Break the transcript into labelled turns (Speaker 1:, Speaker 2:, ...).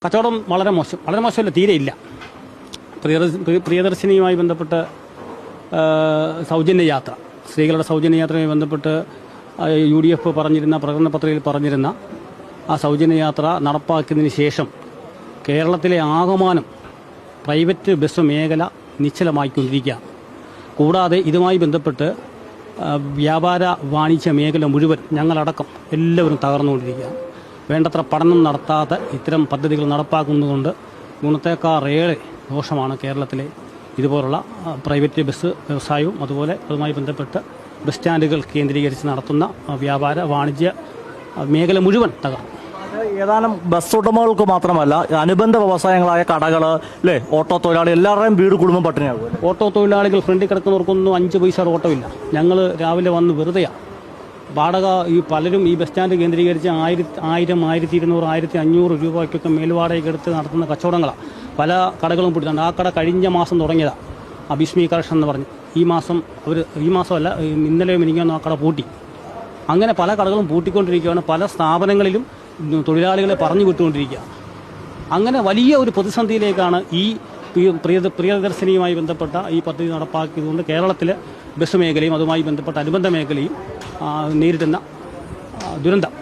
Speaker 1: കച്ചവടം വളരെ മോശമല്ല, തീരെയില്ല. പ്രിയദർശിനിയുമായി ബന്ധപ്പെട്ട് സൗജന്യ യാത്ര, സ്ത്രീകളുടെ സൗജന്യ യാത്രയുമായി ബന്ധപ്പെട്ട് UDF പറഞ്ഞിരുന്ന പ്രകടന പത്രികയിൽ പറഞ്ഞിരുന്ന ആ സൗജന്യ യാത്ര നടപ്പാക്കിയതിന് ശേഷം കേരളത്തിലെ ആകമാനം പ്രൈവറ്റ് ബസ് മേഖല നിശ്ചലമായിക്കൊണ്ടിരിക്കുകയാണ്. കൂടാതെ ഇതുമായി ബന്ധപ്പെട്ട് വ്യാപാര വാണിജ്യ മേഖല മുഴുവൻ, ഞങ്ങളടക്കം എല്ലാവരും തകർന്നുകൊണ്ടിരിക്കുകയാണ്. വേണ്ടത്ര പഠനം നടത്താതെ ഇത്തരം പദ്ധതികൾ നടപ്പാക്കുന്നതുകൊണ്ട് ഗുണത്തേക്കാളേറെ ദോഷമാണ് കേരളത്തിലെ ഇതുപോലുള്ള പ്രൈവറ്റ് ബസ് വ്യവസായവും അതുമായി ബന്ധപ്പെട്ട് ബസ് സ്റ്റാൻഡുകൾ കേന്ദ്രീകരിച്ച് നടത്തുന്ന വ്യാപാര വാണിജ്യ മേഖല മുഴുവൻ തകർന്നു.
Speaker 2: ഏതാനും ബസ് ഉടമകൾക്ക് മാത്രമല്ല, അനുബന്ധ വ്യവസായങ്ങളായ കടകൾ, ഓട്ടോ തൊഴിലാളി, എല്ലാവരുടെയും വീട് കുടുംബം പട്ടിണിയാകും.
Speaker 1: ഓട്ടോ തൊഴിലാളികൾ ഫ്രണ്ടിൽ കിടക്കുന്നവർക്കൊന്നും 5 പൈസയുടെ ഓട്ടമില്ല. ഞങ്ങൾ രാവിലെ വന്ന് വെറുതെയാണ് വാടക. പലരും ഈ ബസ് സ്റ്റാൻഡ് കേന്ദ്രീകരിച്ച് 1000, 1200, 1500 രൂപയ്ക്കൊക്കെ മേൽവാടകയ്ക്ക് എടുത്ത് നടത്തുന്ന കച്ചവടങ്ങളാണ്. പല കടകളും പൂട്ടിയിട്ടുണ്ട്. ആ കട കഴിഞ്ഞ മാസം തുടങ്ങിയതാണ്, അഭിസ്മി കളക്ഷൻ എന്ന് പറഞ്ഞ്. ഈ മാസമല്ല, ഇന്നലെ മിനിങ്ങാന്ന് ആ കട പൂട്ടി. അങ്ങനെ പല കടകളും പൂട്ടിക്കൊണ്ടിരിക്കുകയാണ്. പല സ്ഥാപനങ്ങളിലും തൊഴിലാളികളെ പറഞ്ഞു വിട്ടുകൊണ്ടിരിക്കുക. അങ്ങനെ വലിയ ഒരു പ്രതിസന്ധിയിലേക്കാണ് ഈ പ്രിയദർശിനിയുമായി ബന്ധപ്പെട്ട ഈ പദ്ധതി നടപ്പാക്കിയതുകൊണ്ട് കേരളത്തിലെ ബസ് മേഖലയും അതുമായി ബന്ധപ്പെട്ട അനുബന്ധ മേഖലയും നേരിടുന്ന ദുരന്തം.